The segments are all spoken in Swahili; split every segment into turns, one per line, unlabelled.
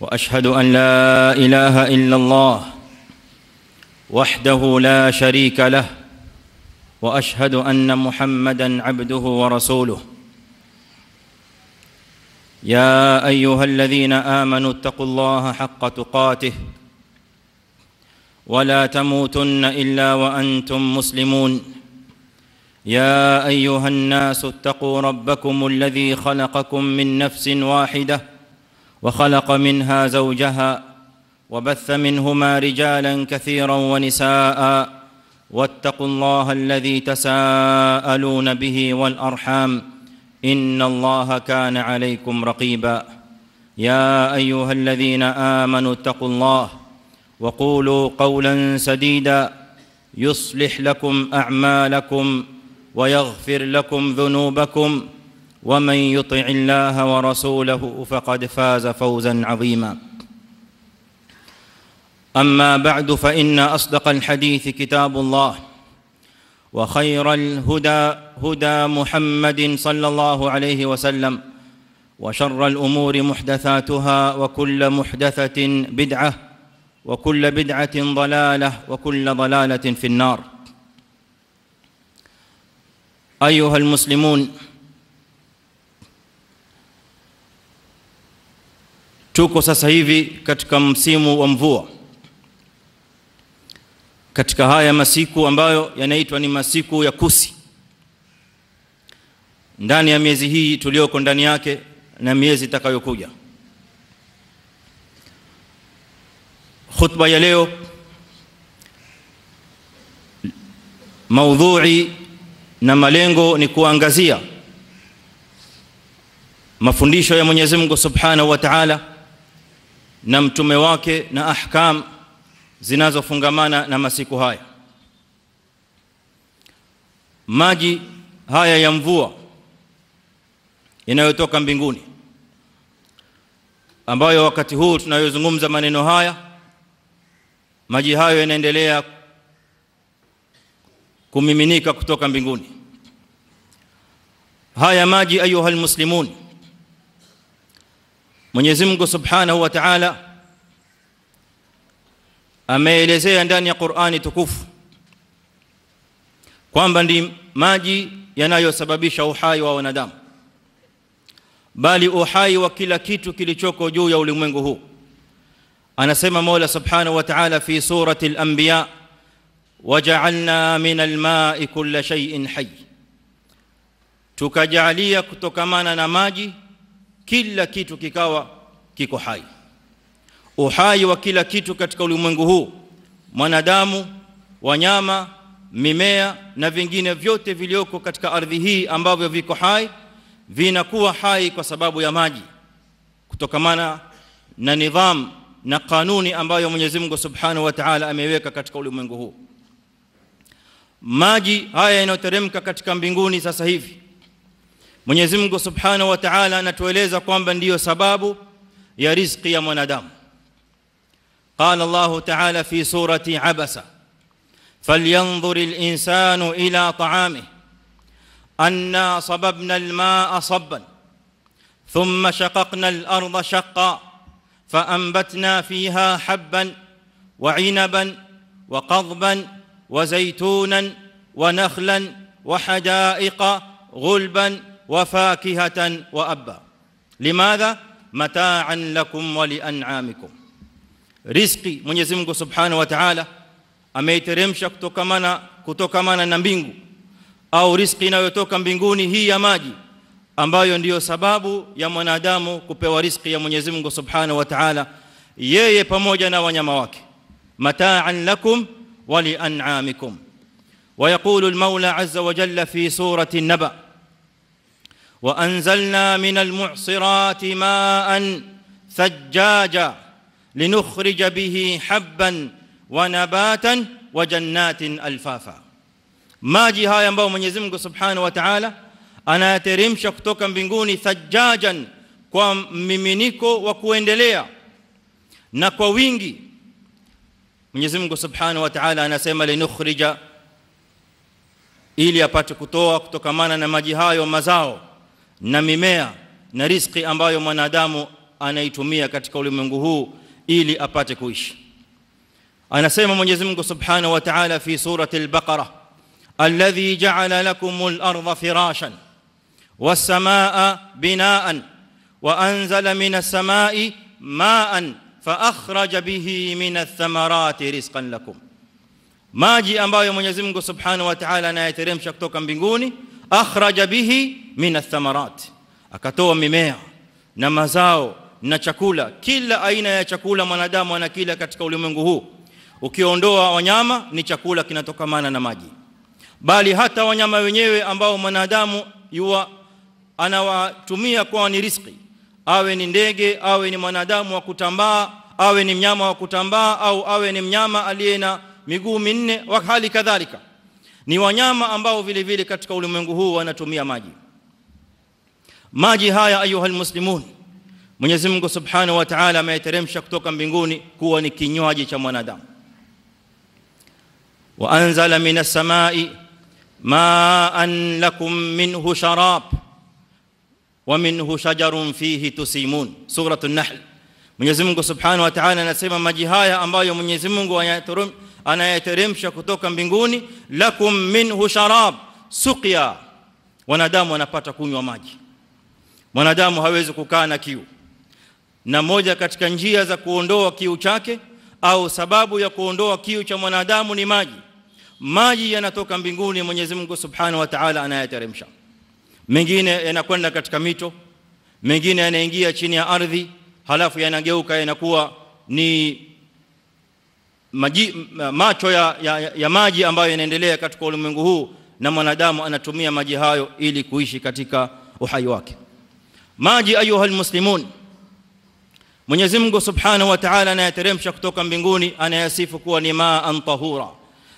وأشهد أن لا إله إلا الله وحده لا شريك له وأشهد أن محمدًا عبده ورسوله. يا أيها الذين آمنوا اتقوا الله حق تقاته ولا تموتن إلا وأنتم مسلمون. يا أيها الناس اتقوا ربكم الذي خلقكم من نفس واحدة وخلق منها زوجها وبث منهما رجالا كثيرا ونساء واتقوا الله الذي تساءلون به والأرحام إن الله كان عليكم رقيبا. يا أيها الذين آمنوا اتقوا الله وقولوا قولا سديدا يصلح لكم أعمالكم ويغفر لكم ذنوبكم ومن يطع الله ورسوله فقد فاز فوزا عظيما. أما بعد فإن أصدق الحديث كتاب الله وخير الهدى هدى محمد صلى الله عليه وسلم وشر الأمور محدثاتها وكل محدثة بدعة وكل بدعة ضلالة وكل ضلالة في النار. أيها المسلمون, tuko sasa hivi katika msimu wa mvua, katika haya masiku ambayo yanaitwa ni masiku ya kusi. Ndani ya miezi hii tulioko ndani yake na miezi itakayokuja, khutba ya leo maudhui na malengo ni kuangazia mafundisho ya Mwenyezi Mungu Subhanahu wa Ta'ala na mtume wake na ahkam zinazofungamana na masiku haya. Maji haya ya mvua yanayotoka mbinguni, ambayo wakati huu tunayozungumza maneno haya, maji hayo yanaendelea kumiminika kutoka mbinguni. Haya maji, ayuha almuslimun, Mwenyezi Mungu Subhanahu wa Ta'ala ameelezea ndani ya Qur'ani tukufu kwamba ndi maji yanayosababisha uhai wa wanadamu, bali uhai wa kila kitu kilichoko juu ya ulimwengu huu. Anasema Mola Subhanahu wa Ta'ala fi surati al-Anbiya, waja'alna min al-ma'i kulla shay'in hayy, tukajalia kutokamana na maji kila kitu kikawa kiko hai. Uhai wa kila kitu katika ulimwengu huu, mwanadamu, wanyama, mimea na vingine vyote vilioko katika ardhi hii ambavyo viko hai, vinakuwa hai kwa sababu ya maji, kutokamana na nidhamu na kanuni ambayo Mwenyezi Mungu Subhanahu wa Ta'ala ameweka katika ulimwengu huu. Maji haya yanayoteremka katika mbinguni sasa hivi, Mwenyezi Mungu Subhanahu wa Ta'ala anatueleza kwamba ndiyo sababu ya riziki ya mwanadamu. Qala Allah Ta'ala fi surati Abasa, falyanzur al-insanu ila ta'amihi anna sababna al-ma'a sabban thumma shaqaqna al-ardha shaqqa فأنبتنا فيها حبا وعنبا وقضبا وزيتونا ونخلا وحدائق غلبا وفاكهة وأبا لماذا؟ متاعا لكم ولأنعامكم. Riziki Mwenyezi Mungu Subhanahu wa Ta'ala ameiteremsha kutokamana na mbingu, au riziki inayotoka mbinguni hii ya maji, ambayo ndiyo sababu ya mwanadamu kupewa riziki ya Mwenyezi Mungu Subhanahu wa Ta'ala, yeye pamoja na wanyama wake. Mata'an lakum wa li'an'amikum. Wa yaqulu al-Mawla 'azza wa jalla fi surati an-Naba, wa anzalna min al-mu'sirati ma'an thajjaja linukhrija bihi habban wa nabatan wa jannatin alfafa. Maji haya ambayo Mwenyezi Mungu Subhanahu wa Ta'ala anayateremsha kutoka mbinguni thajjajan, kwa miminiko wa kuendelea na kwa wingi. Mwenyezi Mungu Subhanahu wa Ta'ala anasema linukhrija, ili apate kutoa kutokamana na maji hayo mazao na mimea na riziki ambayo mwanadamu anaitumia katika ulimwengu huu ili apate kuishi. Anasema Mwenyezi Mungu Subhanahu wa Ta'ala fi surati al-Baqarah, alladhi ja'ala lakumul arda firashan was samaa binaan wa anzala minas samai ma'an fa akhraja bihi minath thamarati rizqan lakum. Maji ambayo Mwenyezi Mungu Subhanahu wa Ta'ala anayateremsha kutoka mbinguni, akhraja bihi minath thamarati, akatoa mimea na mazao na chakula, kila aina ya chakula mwanadamu anakila katika ulimwengu huu. Ukiondoa wanyama, ni chakula kinatokamana na maji. Bali hata wanyama wenyewe ambao mwanadamu anawatumia kwa ni riziki, awe ni ndege, awe ni mwanadamu wa kutambaa, awe ni mnyama wa kutambaa, au awe ni mnyama aliye na miguu minne, wa hali kadhalika, ni wanyama ambao vile vile katika ulimwengu huu wanatumia maji. Maji haya ayuha almuslimun, Mwenyezi Mungu Subhanahu wa Ta'ala ameteremsha kutoka mbinguni kuwa ni kinywaji cha mwanadamu. Wa anzala minas samai ma'an lakum minhu sharab wa minhu shajarun fihi tusimun, suratul Nahl. Mwenyezi Mungu Subhanahu wa Ta'ala anasema maji haya ambayo Mwenyezi Mungu anayateremsha kutoka mbinguni, lakum minhu sharab, suqya, wanadamu wanapata kunywa maji. Mwanadamu hawezi kukaa na kiu, na moja katika njia za kuondoa kiu chake au sababu ya kuondoa kiu cha mwanadamu ni maji. Maji yanatoka mbinguni, Mwenyezi Mungu Subhanahu wa Ta'ala anayateremsha. Mengine yanakwenda katika mito, mengine yanaingia chini ya ardhi, halafu yanageuka yanakuwa ni macho ya maji ambayo yanaendelea katika ulimwengu huu, na mwanadamu anatumia maji hayo ili kuishi katika uhai wake. Maji ayuha almuslimun, Mwenyezi Mungu Subhanahu wa Ta'ala anayateremsha kutoka mbinguni, anayasifu kuwa ni ma'an tahura,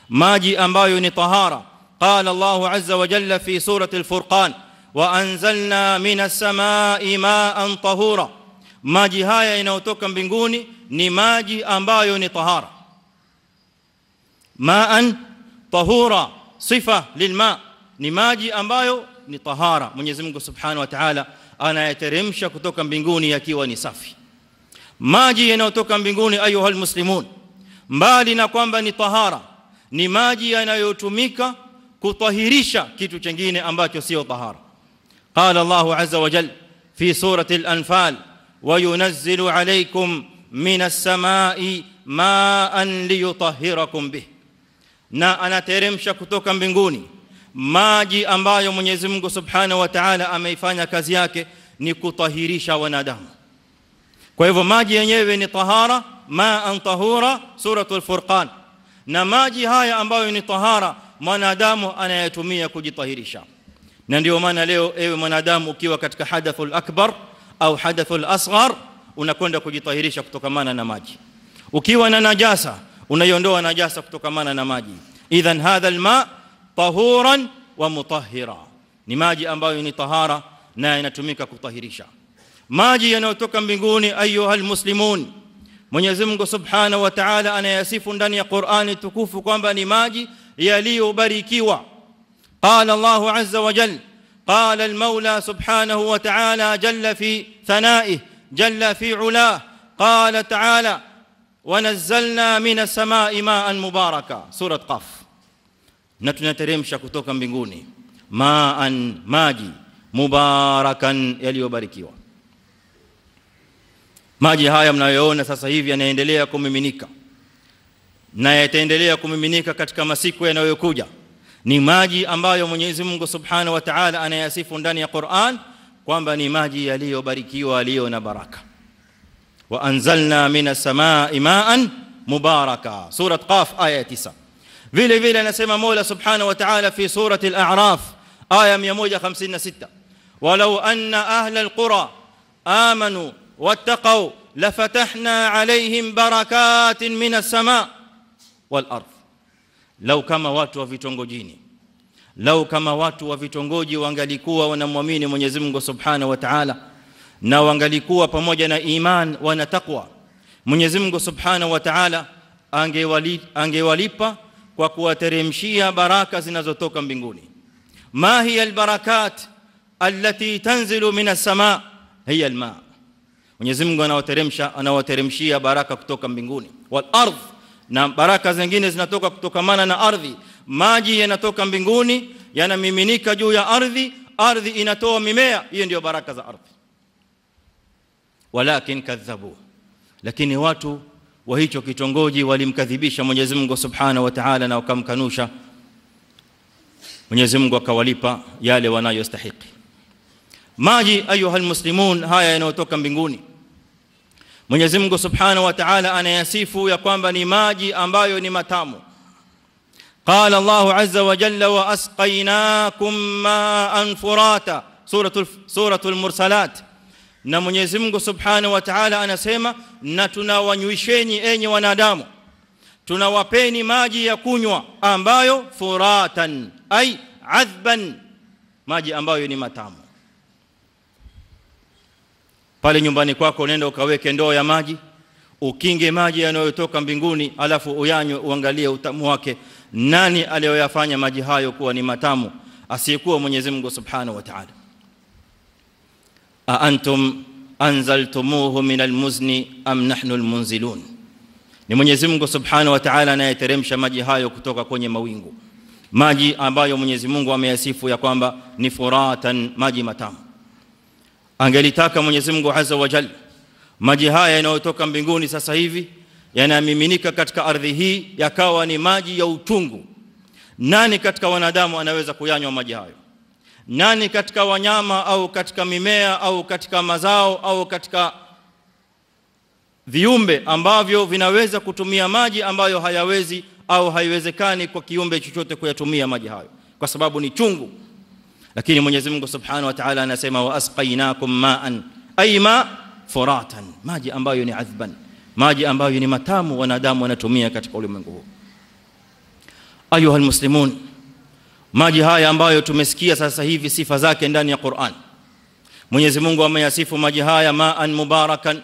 maji ambayo ni tahara. Qala Allahu azza wa jalla fi surati al-Furqan, wa anzalna minas samai ma'an tahura. Maji haya yanayotoka mbinguni ni maji ambayo ni tahara. Ma'an tahura, sifa lilma, ni maji ambayo ni tahara. Mwenyezi Mungu Subhanahu wa Ta'ala anayateremsha kutoka mbinguni yakiwa ni safi. Maji yanayotoka mbinguni ayuha almuslimun, mbali na kwamba ni tahara, ni maji yanayotumika kutahirisha kitu kingine ambacho sio tahara. Qala Allahu azza wa jalla fi surati al-Anfal, wa yunazzilu alaykum minas samai ma'an liyutahhirakum bih, na anateremsha kutoka mbinguni maji ambayo Mwenyezi Mungu Subhanahu wa Ta'ala ameifanya kazi yake ni kutahirisha wanadamu. Kwa hivyo maji yenyewe ni tahara, ma'an tahura, suratul Furqan. Na maji haya ambayo ni tahara, mwanadamu anayatumia kujitahirisha. Na ndio maana leo ewe mwanadamu, ukiwa katika hadathul akbar au hadathul asghar, unakwenda kujitahirisha kutokamana na maji. Ukiwa na najasa, unaiondoa najasa kutokamana na maji. Idhan hadha alma tahuran wa mutahhira, ni maji ambayo ni tahara na yanatumika kutahirisha. Maji yanayotoka mbinguni ayuha almuslimun, Mwenyezi Mungu Subhanahu wa Ta'ala anayasifu ndani ya Qur'ani tukufu kwamba ni maji yaliyobarikiwa. Qala Allahu azza wa jalla, qala al-Mawla Subhanahu wa Ta'ala jalla fi thana'ihi jalla fi 'ulah, qala ta'ala wa nazzalna minas samai ma'an mubaraka, surat Qaf. Na tunateremsha kutoka mbinguni ma'an, maji, mubarakan, yaliyobarikiwa. Maji haya mnayoona sasa hivi yanaendelea kumiminika na yataendelea kumiminika katika masiku yanayokuja. Ni maji ambayo Mwenyezi Mungu Subhanahu wa Ta'ala anayasifu ndani ya Qur'an kwamba ni maji yaliyobarikiwa, yaliyo na baraka. Wa anzalna minas samai ma'an mubaraka, surat Qaf aya 9. Vile vile anasema Mola Subhanahu wa Ta'ala fi surati al-A'raf aya 156, walau anna ahla al-qura amanu wattaqaw lafatahna alayhim barakatin minas samaa wal ardh. Lau kama watu wa vitongojini, lau kama watu wa vitongoji wangalikuwa wanamwamini Mwenyezi Mungu Subhanahu wa Ta'ala na wangalikuwa pamoja na iman wana taqwa, Mwenyezi Mungu Subhanahu wa Ta'ala angewalipa kwa kuwateremshia baraka zinazotoka mbinguni. Ma hiya albarakat allati tanzilu minas samaa hiya alma, Mwenyezi Mungu anawateremshia baraka kutoka mbinguni. Wal ardh, na baraka zingine zinatoka kutokamana na ardhi. Maji yanatoka mbinguni yanamiminika juu ya ardhi, ardhi inatoa mimea, hiyo ndio baraka za ardhi. Walakin kadhabu, lakini watu wa hicho kitongoji walimkadhibisha Mwenyezi Mungu Subhanahu wa Ta'ala na wakamkanusha. Mwenyezi Mungu akawalipa yale wanayostahili. Maji ayuha almuslimun, haya yanayotoka mbinguni, Mwenyezi Mungu Subhanahu wa Ta'ala anayasifu ya kwamba ni maji ambayo ni matamu. Qala Allahu azza wa jalla wa asqaynakum ma'an furata, suratul mursalat. Na Mwenyezi Mungu Subhanahu wa Ta'ala anasema, na tunawanywisheni enyi wanadamu, tunawapeni maji ya kunywa ambayo furatan ay adhban, maji ambayo ni matamu. Pale nyumbani kwako nenda ukaweke ndoo ya maji, ukinge maji yanayotoka mbinguni, alafu uyanywe, uangalie utamu wake. Nani aliyoyafanya maji hayo kuwa ni matamu asiyekuwa Mwenyezi Mungu Subhanahu wa Ta'ala? A antum anzaltumuhu min almuzni am nahnu almunzilun? Ni Mwenyezi Mungu Subhanahu wa Ta'ala anayeteremsha maji hayo kutoka kwenye mawingu, maji ambayo Mwenyezi Mungu ameyasifu ya kwamba ni furatan, maji matamu. Angelitaka Mwenyezi Mungu Azza wa Jalla maji haya yanayotoka mbinguni sasa hivi yanamiminika katika ardhi hii yakawa ni maji ya utungu, nani katika wanadamu anaweza kuyanywa maji hayo? Nani katika wanyama au katika mimea au katika mazao au katika viumbe ambavyo vinaweza kutumia maji ambayo hayawezi au haiwezekani kwa kiumbe chochote kuyatumia maji hayo kwa sababu ni chungu? Lakini Mwenyezi Mungu Subhanahu wa Ta'ala anasema wa asqaynakum ma'an ay ma furatan, maji ambayo ni adhban, maji ambayo ni matamu wanadamu wanatumia katika ulimwengu huu. Ayuha almuslimun, maji haya ambayo tumesikia sasa hivi sifa zake ndani ya Qur'an, Mwenyezi Mungu ameyasifu maji haya ma'an mubarakan,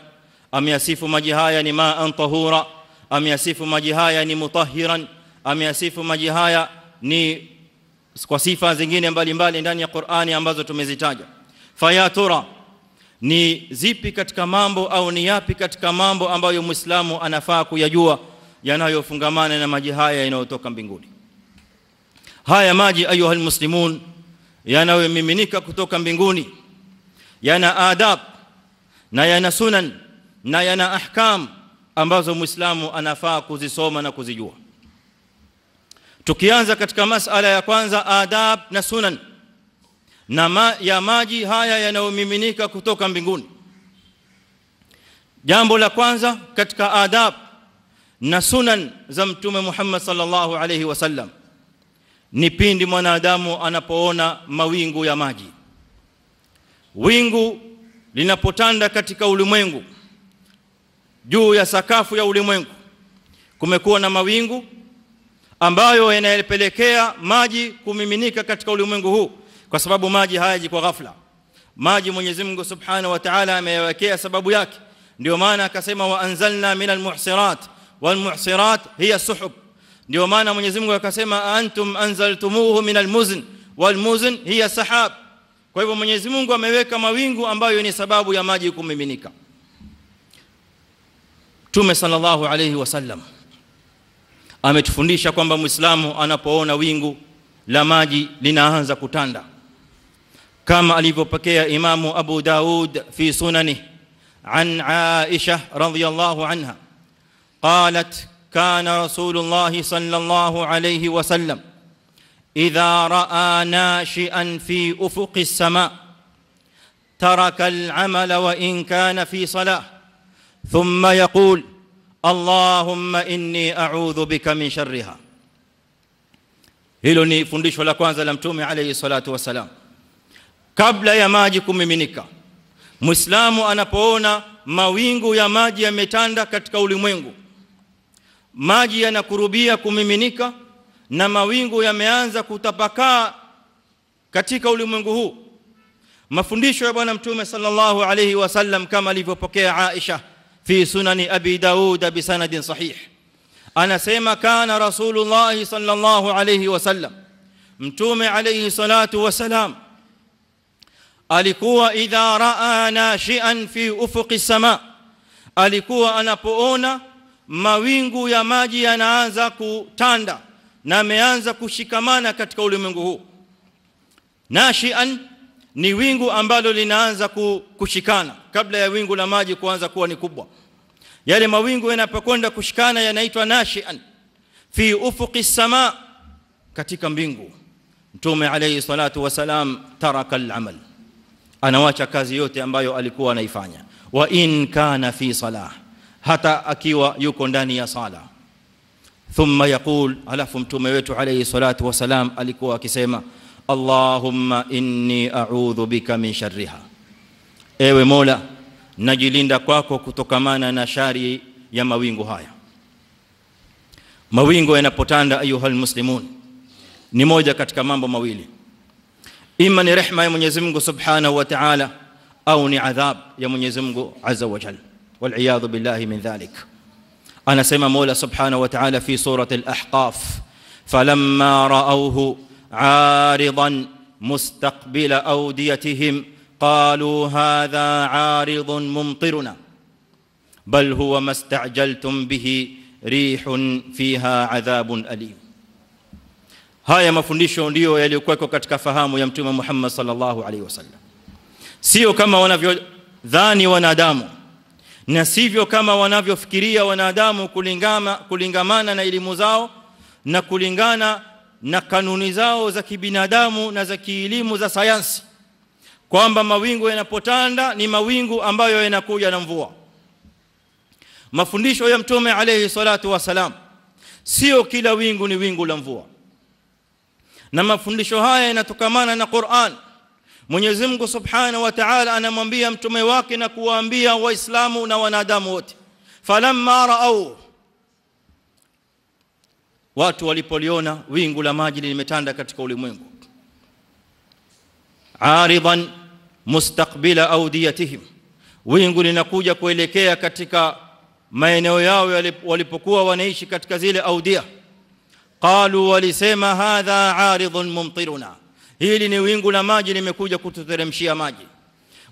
ameyasifu maji haya ni ma'an tahura, ameyasifu maji haya ni mutahhiran, ameyasifu maji haya ni kwa sifa zingine mbalimbali ndani ya Qur'ani ambazo tumezitaja. Fayatura, ni zipi katika mambo au ni yapi katika mambo ambayo Muislamu anafaa kuyajua yanayofungamana na maji haya yanayotoka mbinguni? Haya maji ayuha almuslimun yanayomiminika kutoka mbinguni yana adab na yana sunan na yana ahkam ambazo Muislamu anafaa kuzisoma na kuzijua. Tukianza katika masala ya kwanza, adab na sunan na ya maji haya yanayomiminika kutoka mbinguni. Jambo la kwanza katika adab na sunan za Mtume Muhammad sallallahu alayhi wasallam ni pindi mwanadamu anapoona mawingu ya maji. Wingu linapotanda katika ulimwengu, juu ya sakafu ya ulimwengu kumekuwa na mawingu ambayo yanayopelekea maji kumiminika katika ulimwengu huu, kwa sababu maji hayaji kwa ghafla. Maji Mwenyezi Mungu Subhanahu wa Ta'ala ameyawekea sababu yake. Ndio maana akasema wa anzalna minal muhsirat wal muhsirat hiya suhub. Ndio maana Mwenyezi Mungu akasema antum anzaltumuhu minal muzn wal muzn hiya sahab. Kwa hivyo Mwenyezi Mungu ameweka mawingu ambayo ni sababu ya maji kumiminika. Mtume sallallahu alayhi wasallam ametufundisha kwamba Muislamu anapoona wingu la maji linaanza kutanda, kama alivyopokea Imamu Abu Daud fi sunanihi an Aisha radhiyallahu anha qalat kana Rasulullah sallallahu alayhi wasallam idha raa nashi'an fi ufuqi as-sama' taraka al-amala wa in kana fi salah thumma yaqul Allahumma inni a'udhu bika min sharriha. Hilo ni fundisho la kwanza la Mtume alayhi salatu wasalam. Kabla ya maji kumiminika, Muislamu anapoona mawingu ya maji yametanda katika ulimwengu, maji yanakurubia kumiminika na mawingu yameanza kutapakaa katika ulimwengu huu, mafundisho ya bwana Mtume sallallahu alayhi wasallam kama alivyopokea Aisha fi sunani Abi Daud bisanadin sahih, anasema kana Rasulullah sallallahu alayhi wasallam, Mtume alayhi salatu wasalam alikuwa idha raa nashian fi ufuqi sama, alikuwa anapoona mawingu ya maji yanaanza kutanda na yameanza kushikamana katika ulimwengu huu. Nashian ni wingu ambalo linaanza kushikana kabla ya wingu la maji kuanza kuwa ni kubwa. Yale mawingu yanapokwenda kushikana yanaitwa nashian fi ufuqi sama, katika mbingu. Mtume alayhi salatu wasalam taraka al-amal, anawacha kazi yote ambayo alikuwa anaifanya. Wa in kana fi salah, hata akiwa yuko ndani ya sala. Thumma yaqul, alafu mtume wetu alayhi salatu wasalam alikuwa akisema, Allahumma inni a'udhu bika min sharriha, ewe Mola najilinda kwako kutokamana na shari ya mawingu haya. Mawingu yanapotanda ayuhal muslimun, ni moja katika mambo mawili: ima ni rehema ya Mwenyezi Mungu Subhanahu wa Ta'ala, au ni adhab ya Mwenyezi Mungu Azza wa Jalla, wal iyadhu billahi min dhalik. Anasema Mola Subhanahu wa Ta'ala fi surati al-Ahqaf, falamma ra'awhu 'aridan mustaqbila awdiyatihim qalu hadha 'aridun mumtiruna bal huwa masta'jaltum bihi rihun fiha 'adhabun alim. Haya mafundisho ndiyo yaliyokuwa katika fahamu ya Mtume Muhammad sallallahu alaihi wasallam, sio kama wanavyodhani wanadamu, na sivyo kama wanavyofikiria wanadamu kulingamana na elimu zao na kulingana na kanuni zao za kibinadamu na za kielimu za sayansi, kwamba mawingu yanapotanda ni mawingu ambayo yanakuja na mvua. Mafundisho ya Mtume alayhi salatu wasalam, sio kila wingu ni wingu la mvua. Na mafundisho haya yanatokamana na Qur'an. Mwenyezi Mungu Subhanahu wa Ta'ala anamwambia mtume wake na kuwaambia Waislamu na wanadamu wote, falamma ra'au, watu walipoliona wingu la maji limetanda katika ulimwengu, aridan mustaqbila awdiyatihim, wingu linakuja kuelekea katika maeneo yao walipokuwa wanaishi katika zile audia. Qalu, walisema hadha aridun mumtiruna, hili ni wingu la maji limekuja kututeremshia maji.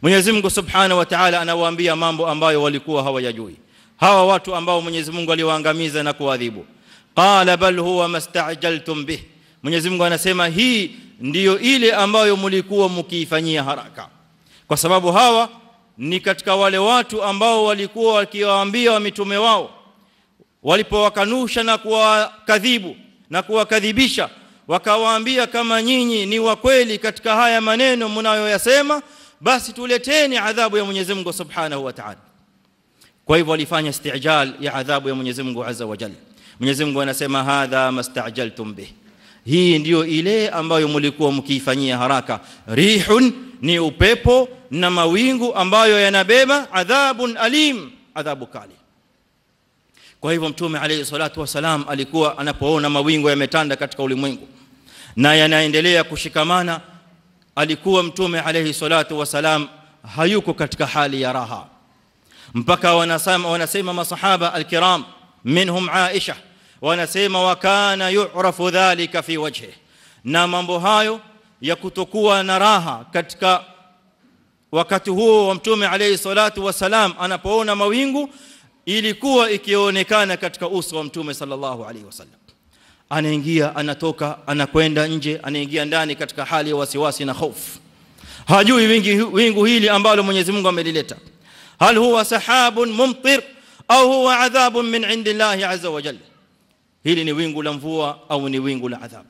Mwenyezi Mungu Subhanahu wa Ta'ala anawaambia mambo ambayo walikuwa hawayajui hawa watu ambao Mwenyezi Mungu aliwaangamiza na kuadhibu. Qala bal huwa masta'jaltum bih, Mwenyezi Mungu anasema hii ndiyo ile ambayo mlikuwa mkiifanyia haraka, kwa sababu hawa ni katika wale watu ambao walikuwa wakiwaambia mitume wao walipowakanusha na kuwakadhibu na kuwakadhibisha, wakawaambia kama nyinyi ni wa kweli katika haya maneno mnayoyasema, basi tuleteni adhabu ya Mwenyezi Mungu Subhanahu wa Ta'ala. Kwa hivyo walifanya istijal ya adhabu ya Mwenyezi Mungu Azza wa Jalla. Mwenyezi Mungu anasema hadha mastajaltum bih, hii ndio ile ambayo mlikuwa mkiifanyia haraka. Rihun ni upepo na mawingu ambayo yanabeba adhabun alim, adhabu kali. Kwa hivyo Mtume alayhi salatu wasalam alikuwa anapoona mawingu yametanda katika ulimwengu na yanaendelea kushikamana, alikuwa Mtume alayhi salatu wasalam hayuko katika hali ya raha, mpaka wanasema masahaba alkiram minhum Aisha, wanasema wakana yu'rafu dhalika fi wajhihi, na mambo hayo ya kutokuwa na raha katika wakati huo wa Mtume alayhi salatu wasalam anapoona mawingu ilikuwa ikionekana katika uso wa Mtume sallallahu alayhi wasallam. Anaingia, anatoka, anakwenda nje, anaingia ndani katika hali ya wasiwasi na hofu. Hajui wingu hili ambalo Mwenyezi Mungu amelileta, hal huwa sahabun mumtir au huwa adhabun min indillahi azza wa jalla, hili ni wingu la mvua au ni wingu la adhabu.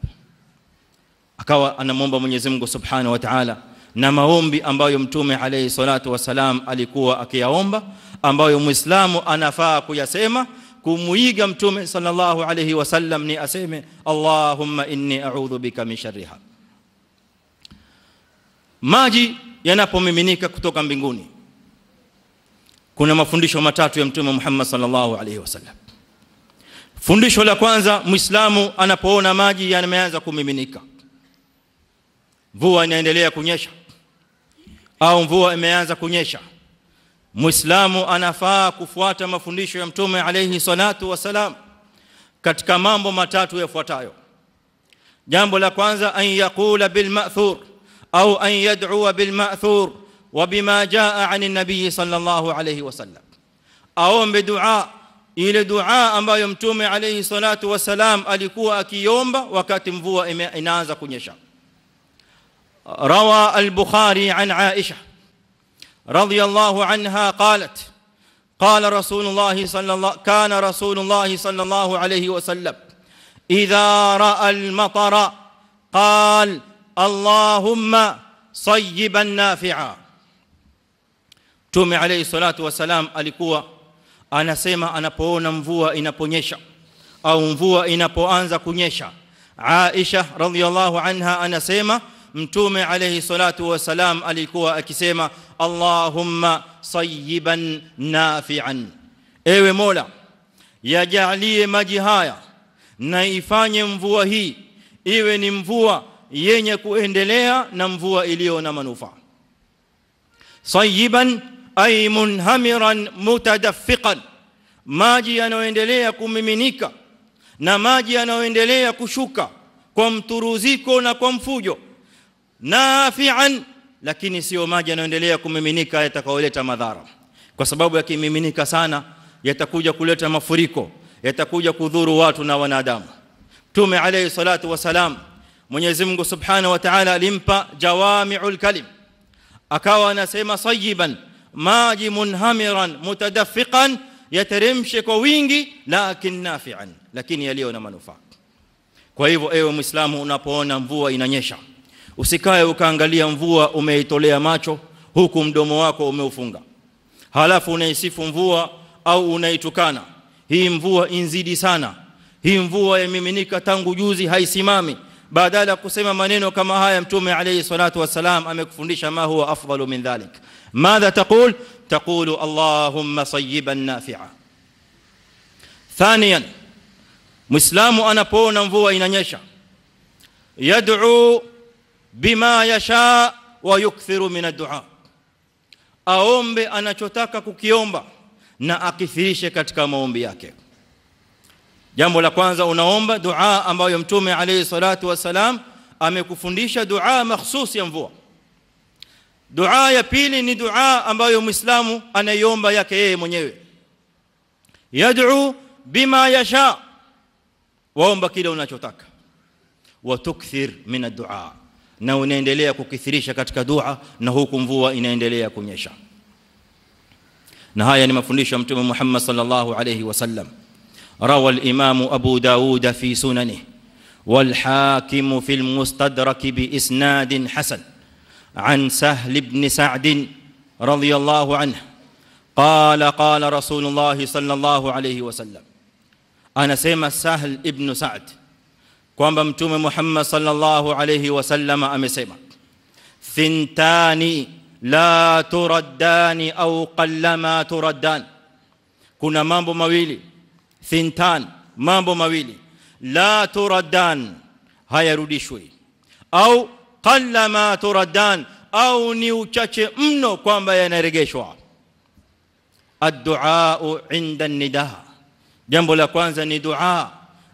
Akawa anamwomba Mwenyezi Mungu Subhanahu wa Ta'ala, na maombi ambayo Mtume alayhi salatu wasalam alikuwa akiyaomba, ambayo Muislamu anafaa kuyasema kumuiga Mtume sallallahu alayhi wasallam, ni aseme Allahumma inni a'udhu bika min sharriha. Maji yanapomiminika kutoka mbinguni, kuna mafundisho matatu ya Mtume Muhammad sallallahu alayhi wasallam. Fundisho la kwanza, Muislamu anapoona maji yameanza kumiminika, mvua inaendelea kunyesha au mvua imeanza kunyesha, Muislamu anafaa kufuata mafundisho ya Mtume alayhi salatu wasalam katika mambo matatu yafuatayo. Jambo la kwanza, an yaqula bil ma'thur أو أن يدعو بالمأثور وبما جاء عن النبي صلى الله عليه وسلم أو بدعاء ile dua ambayo mtume alayhi salatu wasalam alikuwa akiomba wakati mvua inaanza kunyesha. Rawa al-Bukhari an Aisha radhiyallahu anha qalat qala Rasulullah sallallahu alayhi wasallam idha ra'a al-matara qala Allahumma sayyiban nafi'a. Mtume alayhi salatu wasalam alikuwa anasema anapoona mvua inaponyesha au mvua inapoanza kunyesha. Aisha radhiyallahu anha anasema mtume alayhi salatu wasalam alikuwa akisema Allahumma sayyiban nafi'an, ewe Mola yajalie maji haya na ifanye mvua hii iwe ni mvua yenye kuendelea na mvua iliyo na manufaa. Sayyiban ay munhamiran mutadaffiqan, maji yanayoendelea kumiminika na maji yanayoendelea kushuka kwa mturuziko na kwa mfujo. Nafi'an, lakini sio maji yanayoendelea kumiminika yatakayoleta madhara, kwa sababu yakimiminika sana yatakuja kuleta mafuriko, yatakuja kudhuru watu na wanadamu. Mtume alayhi salatu wasalam Mwenyezi Mungu Subhanahu wa Ta'ala alimpa jawami'ul kalim, akawa anasema sayyiban, maji munhamiran mutadaffiqan, yateremshe kwa wingi, lakin nafi'an, lakini yaliyo na manufaa. Kwa hivyo ewe Muislamu, unapoona mvua inanyesha, usikae ukaangalia mvua umeitolea macho huku mdomo wako umeufunga, halafu unaisifu mvua au unaitukana. Hii mvua inzidi sana, hii mvua yamiminika tangu juzi haisimami. Badala kusema maneno kama haya, mtume alayhi salatu wasalam amekufundisha ma huwa afdalu min dhalik. Madha taqul? Taqulu Allahumma sayyiban nafi'a. Thaniyan, Muislamu anapoona mvua inanyesha yad'u bima yasha wa yukthiru min ad-du'a, aombe anachotaka kukiomba na akithirishe katika maombi yake. Jambo la kwanza, unaomba dua ambayo mtume alayhi salatu wasalam amekufundisha, dua mahsusi ya mvua. Dua ya pili ni dua ambayo Muislamu anaiomba yake yeye mwenyewe, yad'u bima yasha, waomba kile unachotaka, wa tukthir min ad-du'a, na unaendelea kukithirisha katika dua na huku mvua inaendelea kunyesha. Na haya ni mafundisho ya mtume Muhammad sallallahu alayhi wasallam. روى الإمام أبو داود في سننه والحاكم في المستدرك بإسناد حسن عن سهل بن سعد رضي الله عنه قال قال رسول الله صلى الله عليه وسلم. أنا سيما سهل ابن سعد kwamba mtume Muhammad sallallahu alayhi wasallam amesema, thintani la turaddani au qallama turaddan, kuna mambo mawili, thintan, mambo mawili, la turaddan, hayarudishwi, au qallama turaddan, au ni uchache mno kwamba yanarejeshwa. Ad-du'a 'inda an-nidaa, jambo la kwanza ni dua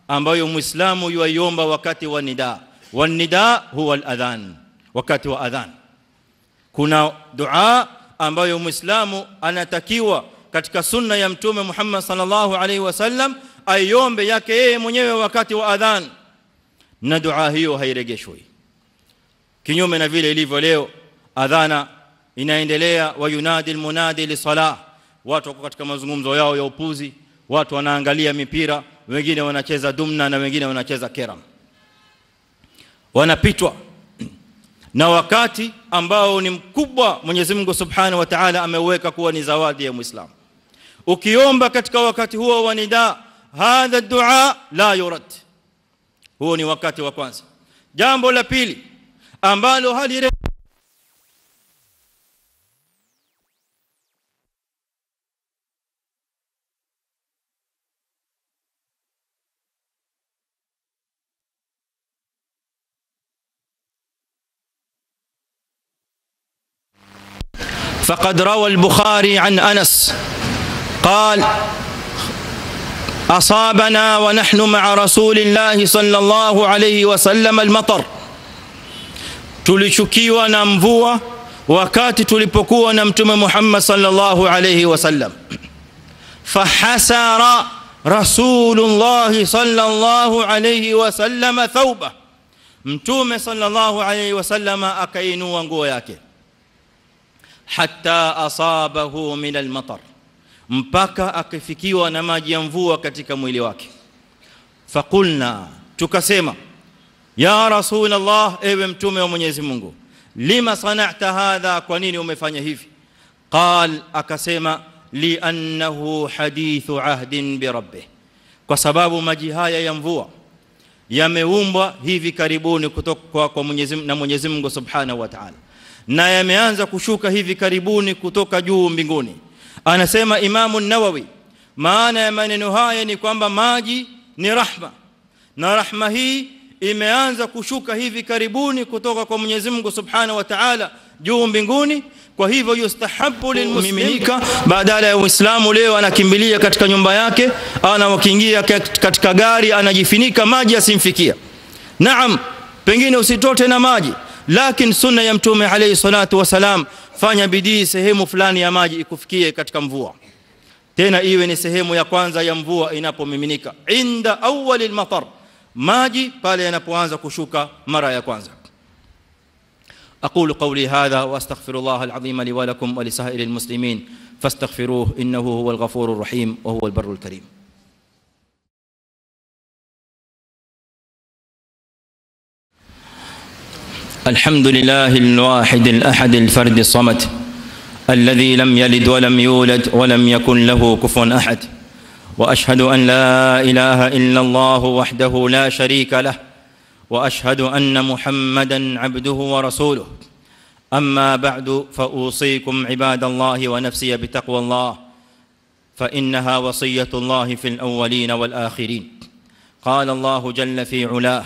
ambayo Muislamu yuiomba wakati wa nidaa. Wa nidaa huwa al-adhan, wakati wa adhan. Kuna dua ambayo Muislamu anatakiwa katika sunna ya mtume Muhammad sallallahu alaihi wasallam aiombe yake yeye mwenyewe wakati wa adhan, na dua hiyo hairejeshwi. Kinyume na vile ilivyo leo, adhana inaendelea, wa yunadi almunadi li salah, watu wako katika mazungumzo yao ya upuzi, watu wanaangalia mipira, wengine wanacheza dumna na wengine wanacheza keram, wanapitwa na wakati ambao ni mkubwa Mwenyezi Mungu Subhanahu wa Ta'ala ameweka kuwa ni zawadi ya Muislamu. Ukiomba katika wakati huo wa nidaa, hadha dua la yurad, huo ni wakati wa kwanza. Jambo la pili ambalo hali فقد روى البخاري عن أنس قال أصابنا ونحن مع رسول الله صلى الله عليه وسلم المطر tulishukiwa na mvua wakati tulipokuwa na mtume Muhammad sallallahu alayhi wasallam. Fahasara Rasulullah sallallahu alayhi wasallam thawba, mtume sallallahu alayhi wasallam akainua nguo yake, hatta asabahu min almatar, mpaka akifikiwa na maji ya mvua katika mwili wake. Faqulna, tukasema, ya Rasulullah, ewe mtume wa Mwenyezi Mungu, lima sana'ta hadha, kwa nini umefanya hivi? Qal, akasema, li'annahu hadithu ahdin bi rabbih, kwa sababu maji haya ya mvua yameumbwa hivi karibuni kutoka kwa Mwenyezi Mungu Subhanahu wa Ta'ala, na yameanza kushuka hivi karibuni kutoka juu mbinguni. Anasema Imam an-Nawawi, maana ya maneno haya ni kwamba maji ni rahma, na rahma hii imeanza kushuka hivi karibuni kutoka kwa Mwenyezi Mungu Subhanahu wa Ta'ala juu mbinguni. Kwa hivyo yustahabu lilmuslimika, badala ya Muislamu leo anakimbilia katika nyumba yake, anawakiingia katika gari anajifinika maji asimfikia. Naam, pengine usitote na maji, lakini sunna ya mtume alayhi salatu wasalam, fanya bidii sehemu fulani ya maji ikufikie katika mvua, tena iwe ni sehemu ya kwanza ya mvua inapomiminika, inda awwalil matar, maji pale yanapoanza kushuka mara ya kwanza. أقول قولي هذا وأستغفر الله العظيم لي ولكم ولسائر المسلمين فاستغفروه إنه هو الغفور الرحيم وهو البر الكريم. الحمد لله الواحد الأحد الفرد الصمد الذي لم يلد ولم يولد ولم يكن له كفوا أحد، وأشهد أن لا إله إلا الله وحده لا شريك له، وأشهد أن محمدًا عبده ورسوله. أما بعد، فأوصيكم عباد الله ونفسي بتقوى الله، فإنها وصية الله في الأولين والآخرين. قال الله جل في علاه: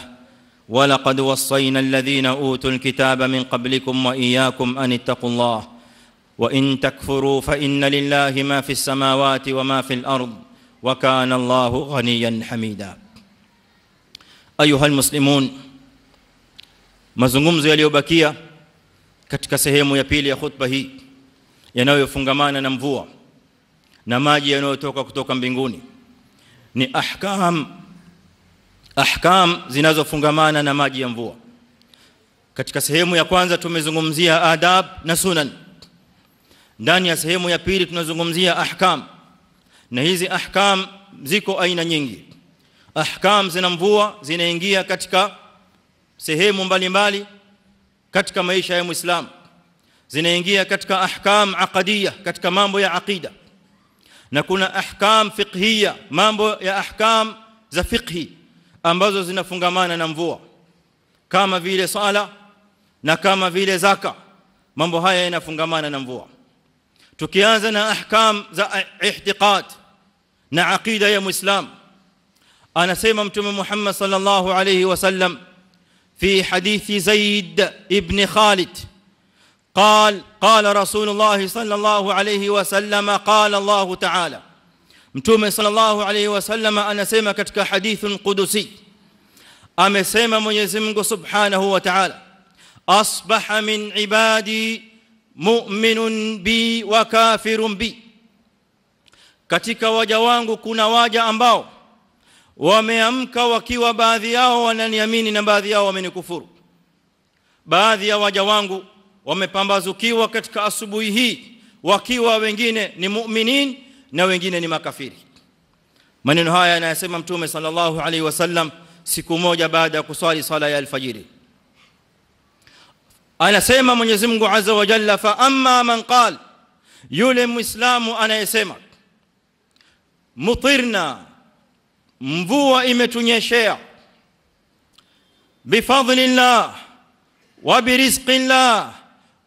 ولقد وصينا الذين أوتوا الكتاب من قبلكم وإياكم أن اتقوا الله وإن تكفروا فإن لله ما في السماوات وما في الأرض وكان الله غنيا حميدا. أيها المسلمون, mazungumzo yaliyobakia katika sehemu ya pili ya khutba hii yanayofungamana na mvua na maji yanayotoka kutoka mbinguni ni ahkam zinazofungamana na maji ya mvua. Katika sehemu ya kwanza tumezungumzia adab na sunan. Ndani ya sehemu ya pili tunazungumzia ahkam, na hizi ahkam ziko aina nyingi. Ahkam zina mvua zinaingia katika sehemu mbalimbali katika maisha ya Muislamu. Zinaingia katika ahkam aqadiyya, katika mambo ya aqida, na kuna ahkam fiqhiyya, mambo ya ahkam za fiqhi ambazo zinafungamana na mvua, kama vile sala na kama vile zaka. Mambo haya yanafungamana na mvua. Tukianza na ahkam za ihtiqad na aqida ya Muislamu, anasema mtume Muhammad sallallahu alayhi wasallam في حديث زيد ابن خالد قال رسول الله صلى الله عليه وسلم قال الله تعالى, mtume sallallahu alayhi wasallam anasema katika hadithun qudusi, amesema Mwenyezi Mungu Subhanahu wa Ta'ala: asbaha min ibadi mu'minun bi wa kafirun bi, katika waja wangu kuna waja ambao wameamka wakiwa baadhi yao wananiamini na baadhi yao wamenikufuru. Baadhi ya waja wangu wamepambazukiwa katika asubuhi hii wakiwa wengine ni mu'minin na wengine ni makafiri. Maneno haya yanasema mtume sallallahu alaihi wasallam siku moja baada ya kuswali sala ya alfajiri. Anasema Mwenyezi Mungu Azza wa Jalla: fa amma man qala, yule muislamu anayesema mutirna, mvua imetunyeshea, bifadlillah wa birizqillah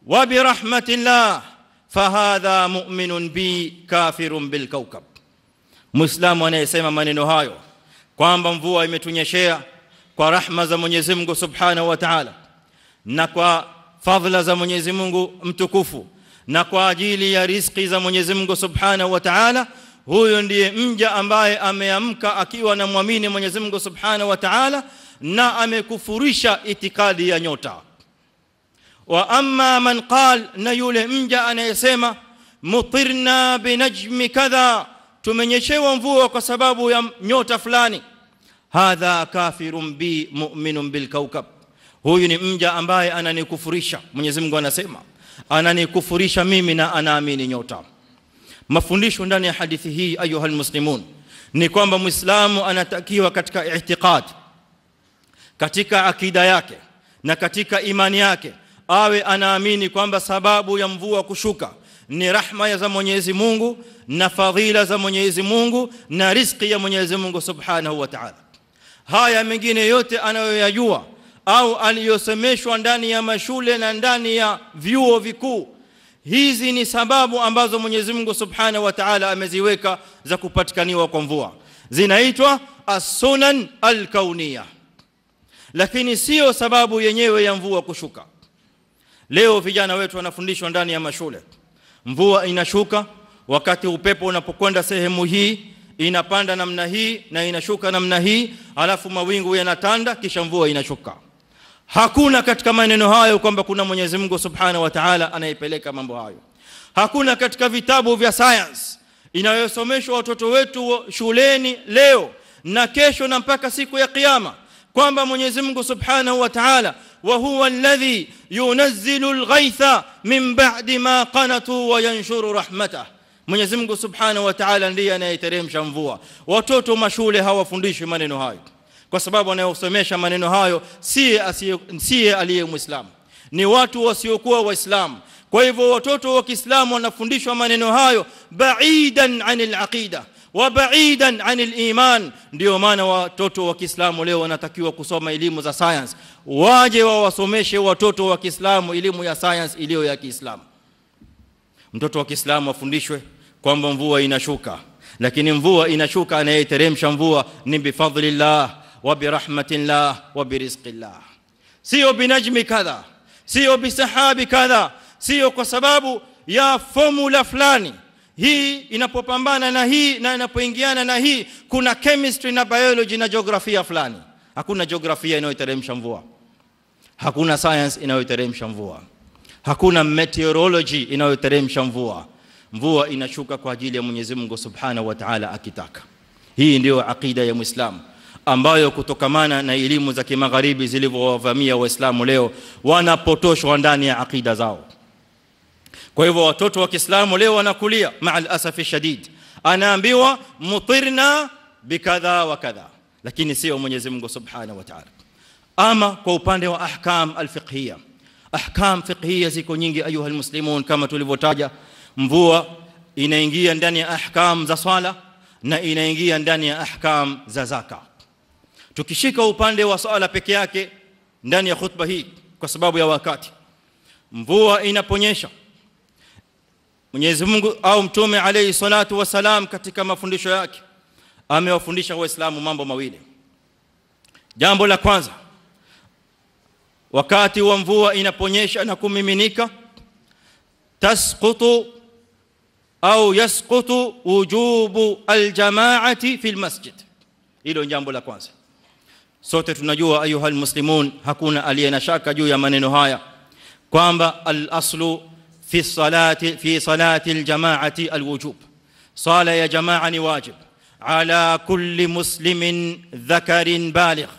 wa birahmatillah, fahadha mu'minun bi kafirun bil kawkab. Muislamu anayesema maneno hayo kwamba mvua imetunyeshea kwa rahma za Mwenyezi Mungu Subhanahu wa Ta'ala na kwa fadhila za Mwenyezi Mungu mtukufu na kwa ajili ya riziki za Mwenyezi Mungu Subhanahu wa Ta'ala, huyo ndiye mja ambaye ameamka akiwa na muamini Mwenyezi Mungu Subhanahu wa Ta'ala na amekufurisha itikadi ya nyota. Wa amma man qal, na yule mja anayesema mutirna binajmi kadha, tumenyeshewa mvua kwa sababu ya nyota fulani, hadha kafirun bi mu'minun bil kawkab, huyu ni mja ambaye ananikufurisha. Mwenyezi Mungu anasema ananikufurisha mimi na anaamini nyota. Mafundisho ndani ya hadithi hii ayuha almuslimun ni kwamba muislamu anatakiwa katika i'tiqad, katika akida yake na katika imani yake awe anaamini kwamba sababu ya mvua kushuka ni rahma za Mwenyezi Mungu na fadhila za Mwenyezi Mungu na riziki ya Mwenyezi Mungu Subhanahu wa Ta'ala. Haya mengine yote anayoyajua au aliyosemeshwa ndani ya mashule na ndani ya vyuo vikuu, hizi ni sababu ambazo Mwenyezi Mungu Subhanahu wa Ta'ala ameziweka za kupatikaniwa kwa mvua, zinaitwa as-sunan al-kauniyah, lakini sio sababu yenyewe ya mvua kushuka. Leo vijana wetu wanafundishwa ndani ya mashule, mvua inashuka wakati upepo unapokwenda sehemu hii, inapanda namna hii na inashuka namna hii, alafu mawingu yanatanda kisha mvua inashuka. Hakuna katika maneno hayo kwamba kuna Mwenyezi Mungu Subhanahu wa Ta'ala anayepeleka mambo hayo. Hakuna katika vitabu vya science inayosomeshwa watoto wetu shuleni leo na kesho na mpaka siku ya kiyama kwamba Mwenyezi Mungu Subhanahu wa Ta'ala wa huwa alladhi yunazzilu al-ghaytha min ba'di ma qanatu wa yanshuru rahmatah. Mwenyezi Mungu Subhanahu wa Ta'ala ndiye anayeteremsha mvua. Watoto mashule hawafundishwi maneno hayo, kwa sababu anayosomesha maneno hayo si aliye Muislamu, ni watu wasiokuwa Waislamu. Kwa hivyo watoto wa Kiislamu wanafundishwa maneno hayo ba'idan 'anil aqida wa ba'idan 'anil iman. Ndio maana watoto wa Kiislamu leo wanatakiwa kusoma elimu za science, waje wawasomeshe watoto wa Kiislamu elimu ya science iliyo ya Kiislamu. Mtoto wa Kiislamu afundishwe kwamba mvua inashuka, lakini mvua inashuka anayeteremsha mvua ni bifadlillah wa birahmatillah wa birizqillah, sio binajmi kadha, sio bisahabi kadha, sio kwa sababu ya formula fulani. Hii inapopambana na hii na inapoingiana na hii, kuna chemistry na biology na jiografia fulani. Hakuna jiografia inayoteremsha mvua, hakuna science inayoteremsha mvua, hakuna meteorology inayoteremsha mvua. Mvua inashuka kwa ajili ya Mwenyezi Mungu Subhanahu wa Ta'ala akitaka. Hii ndio akida ya Muislamu ambayo kutokamana na elimu za kimagharibi zilivyowavamia Waislamu leo wanapotoshwa ndani ya akida zao. Kwa hivyo watoto wa Kiislamu leo wanakulia ma'al asafi shadid, anaambiwa mutirna bikadha wa kadha, lakini sio Mwenyezi Mungu Subhanahu wa Ta'ala. Ama kwa upande wa ahkam alfiqhiyya, ahkam fiqhiyya ziko nyingi ayuha almuslimun. Kama tulivyotaja, mvua inaingia ndani ya ahkam za swala na inaingia ndani ya ahkam za zaka. Tukishika upande wa swala peke yake ndani ya khutba hii kwa sababu ya wakati, mvua inaponyesha, Mwenyezi Mungu au Mtume alayhi salatu wasalam katika mafundisho yake amewafundisha Waislamu mambo mawili. Jambo la kwanza, wakati wa mvua inaponyesha na kumiminika, tasqutu au yasqutu wujubu aljamaati fi almasjid. Hilo jambo la kwanza. Sote tunajua ayuha almuslimun, hakuna aliye na shaka juu ya maneno haya kwamba al-aslu fi salati aljamaati alwujub. Sala ya jamaa ni wajib ala kulli muslimin dhakarin baligh,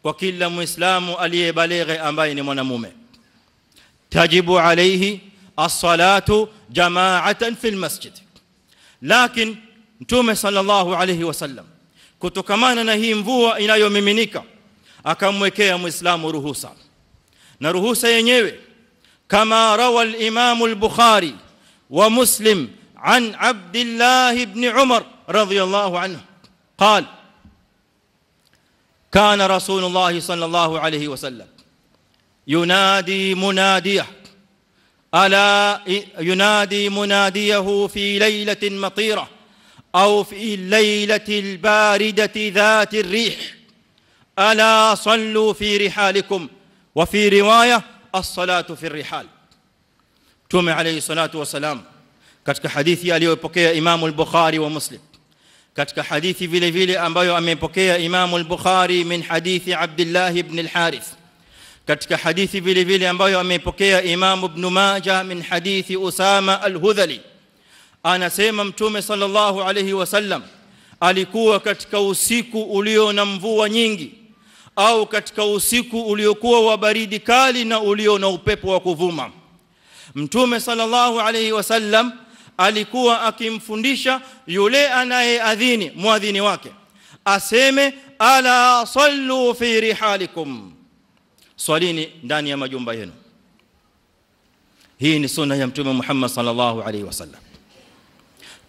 kwa kila muislamu aliyebalighe ambaye ni mwanamume. Tajibu alayhi as-salatu jama'atan fil masjid. Lakini Mtume sallallahu alayhi wasallam kutokamana na hii mvua inayomiminika akamwekea muislamu ruhusa, na ruhusa yenyewe kama rawa al-Imam al-Bukhari wa Muslim an Abdullah ibn Umar radiyallahu anhu قال كان رسول الله صلى الله عليه وسلم ينادي مناديه ألا ينادي مناديه في ليلة مطيرة أو في الليلة الباردة ذات الريح ألا صلوا في رحالكم، وفي رواية الصلاة في الرحال. تومي عليه الصلاة والسلام katika hadithi aliyopokea Imam al-Bukhari wa Muslim, katika hadithi vile vile ambayo amepokea Imam al-Bukhari min hadithi Abdullah ibn al-Harith, katika hadithi vile vile ambayo ameipokea Imam Ibn Majah min hadithi Usama al-Hudhali, anasema Mtume sallallahu alayhi wasallam alikuwa katika usiku ulio na mvua nyingi au katika usiku uliokuwa wa baridi kali na ulio na upepo wa kuvuma. Mtume sallallahu alayhi wasallam alikuwa akimfundisha yule anayeadhini, muadhini wake, aseme ala sallu fi rihalikum, swalini ndani ya majumba yenu. Hii ni sunna ya Mtume Muhammad sallallahu alayhi wasallam.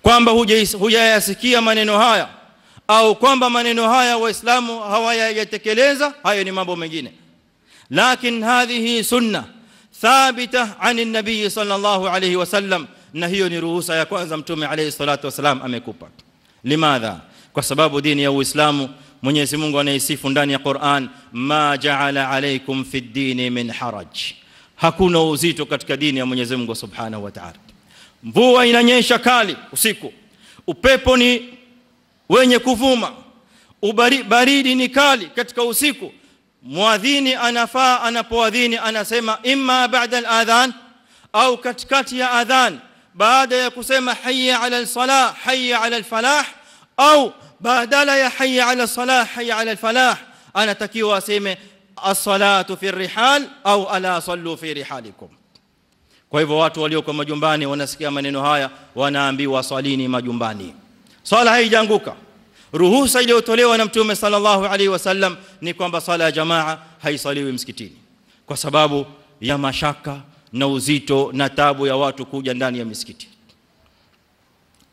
Kwamba hujayasikia maneno haya au kwamba maneno haya waislamu hawayatekeleza, hayo ni mambo mengine, lakini hadhihi sunna thabita an nabii sallallahu alayhi wasallam, na hiyo ni ruhusa ya kwanza Mtume alayhi salatu wasallam amekupa. Limadha? Kwa sababu dini ya Uislamu Mwenyezi Mungu anaisifu ndani ya Qur'an, ma ja'ala alaykum fi ad-din min haraj, hakuna uzito katika dini ya Mwenyezi Mungu subhanahu wa ta'ala. Mvua inanyesha kali usiku, upepo ni wenye kuvuma, baridi ni kali katika usiku, muadhini anafaa anapoadhini anasema imma ba'da al-adhan au katikati ya adhan, baada ya kusema hayya 'ala al-salah hayya 'ala al-falah, au badala ya hayya 'ala al-salah hayya 'ala al-falah anatakiwa aseme as-salatu fi ar-rihal au ala sallu fi rihalikum. Kwa hivyo watu walioko majumbani wanasikia maneno haya, wanaambiwa swalini majumbani. Swala haijaanguka. Ruhusa iliyotolewa na Mtume sallallahu alaihi wasallam ni kwamba swala ya jamaa haisaliwi msikitini kwa sababu ya mashaka na uzito na tabu ya watu kuja ndani ya misikiti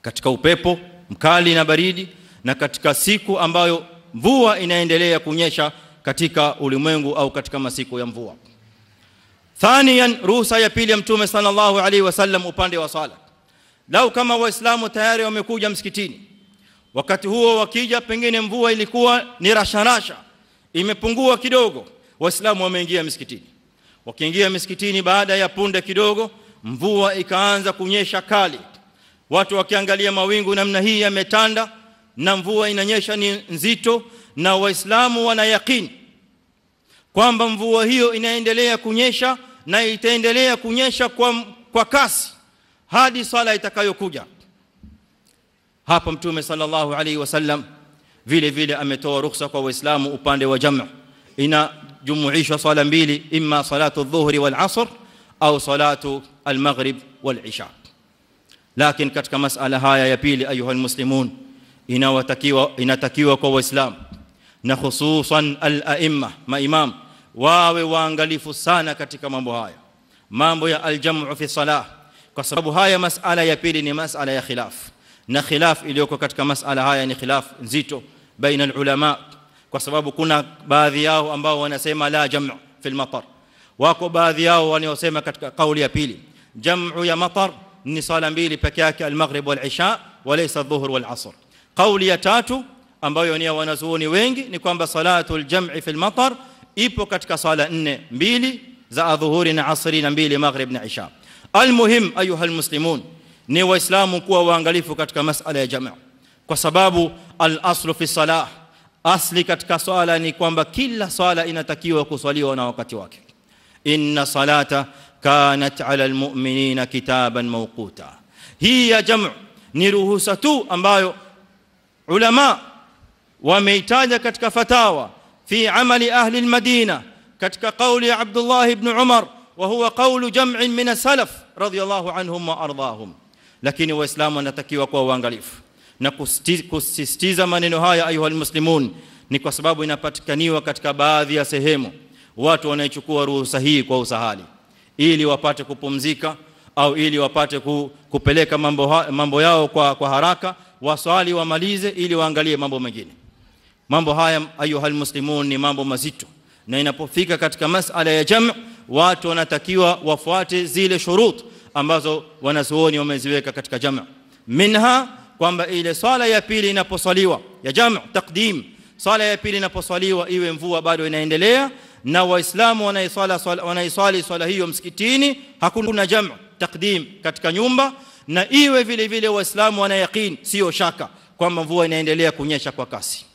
katika upepo mkali na baridi, na katika siku ambayo mvua inaendelea kunyesha katika ulimwengu au katika masiku ya mvua. Thaniyan, ruhusa ya pili ya Mtume sallallahu alaihi wasallam upande wa sala. Lau kama waislamu tayari wamekuja msikitini, wakati huo wakija pengine mvua ilikuwa ni rasharasha, imepungua kidogo, waislamu wameingia msikitini. Wakiingia msikitini baada ya punde kidogo mvua ikaanza kunyesha kali, watu wakiangalia mawingu namna hii yametanda na mvua inanyesha ni nzito, na waislamu wana yakini kwamba mvua hiyo inaendelea kunyesha na itaendelea kunyesha kwa kasi hadi sala itakayokuja. Hapa Mtume sallallahu alaihi wasallam vile vile ametoa ruhusa kwa waislamu upande wa jamaa. Inajumuishwa swala mbili, imma salatu adh-dhuhri wal 'asr au salatu al-maghrib wal 'isha. Lakini katika masala haya ya pili, ayuha almuslimun, inatakiwa kwa waislamu na hususan al-a'imma, maimam, wawe waangalifu sana katika mambo haya, mambo ya al-jam'u fi salah, kwa sababu haya masala ya pili ni masala ya khilaf, na khilaf iliyoko katika masala haya ni khilaf nzito baina al-ulama, kwa sababu kuna baadhi yao ambao wanasema la jam'u fi al-matar, wako baadhi yao wanaosema katika kauli ya pili jam'u ya matar ni sala mbili pekee yake, al-maghrib wal 'isha wa laysa adh-dhuhr wal 'asr. Kauli ya tatu ambayo ni wanazuoni wengi ni kwamba salatul jam'i fil matar ipo katika sala nne, mbili za adhuhuri na asri na mbili maghrib na isha. Almuhim ayuha almuslimun, ni waislamu kuwa waangalifu katika masala ya jamaa, kwa sababu al-aslu fi salah, asli katika swala ni kwamba kila swala inatakiwa kuswaliwa na wakati wake. Inna salata kanat ala almu'minina kitaban mawquta. Hii ya jamaa ni ruhusa tu ambayo ulama wameitaja katika fatawa fi amali ahli al-Madina katika kauli ya Abdullah ibn Umar, wa huwa qawlu jam'in min as-salaf radiyallahu anhum wa ardahum. Lakini waislamu wanatakiwa kuwa waangalifu na kusisitiza maneno haya ayuha almuslimun, ni kwa sababu inapatikaniwa katika baadhi ya sehemu watu wanaichukua ruhusa hii kwa usahali ili wapate kupumzika au ili wapate kupeleka mambo yao kwa haraka, waswali wamalize ili waangalie mambo mengine. Mambo haya ayuha almuslimun ni mambo mazito, na inapofika katika masala ya jamaa watu wanatakiwa wafuate zile shurut ambazo wanazuoni wameziweka katika jamaa. Minha kwamba ile swala ya pili inaposwaliwa ya jamaa taqdim, swala ya pili inaposwaliwa iwe mvua bado inaendelea na waislamu wanaiswali swala hiyo msikitini, hakuna jamaa taqdim katika nyumba, na iwe vile vile waislamu wana yaqeen, sio shaka kwamba mvua inaendelea kunyesha kwa kasi.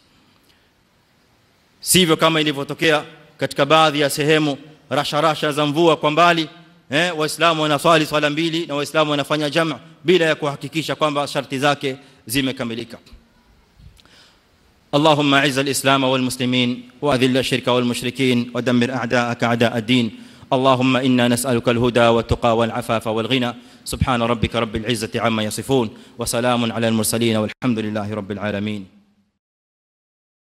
Sivyo kama ilivyotokea katika baadhi ya sehemu rasharasha za mvua kwa mbali, waislamu wanaswali swala mbili na waislamu wanafanya jamaa bila ya kuhakikisha kwamba sharti zake zimekamilika. اللهم اعز الاسلام والمسلمين واذل الشرك والمشركين ودمر اعداءك اعداء الدين. اللهم انا نسالك الهدى والتقى والعفاف والغنى. سبحان ربك رب العزه عما يصفون وسلام على المرسلين والحمد لله رب العالمين.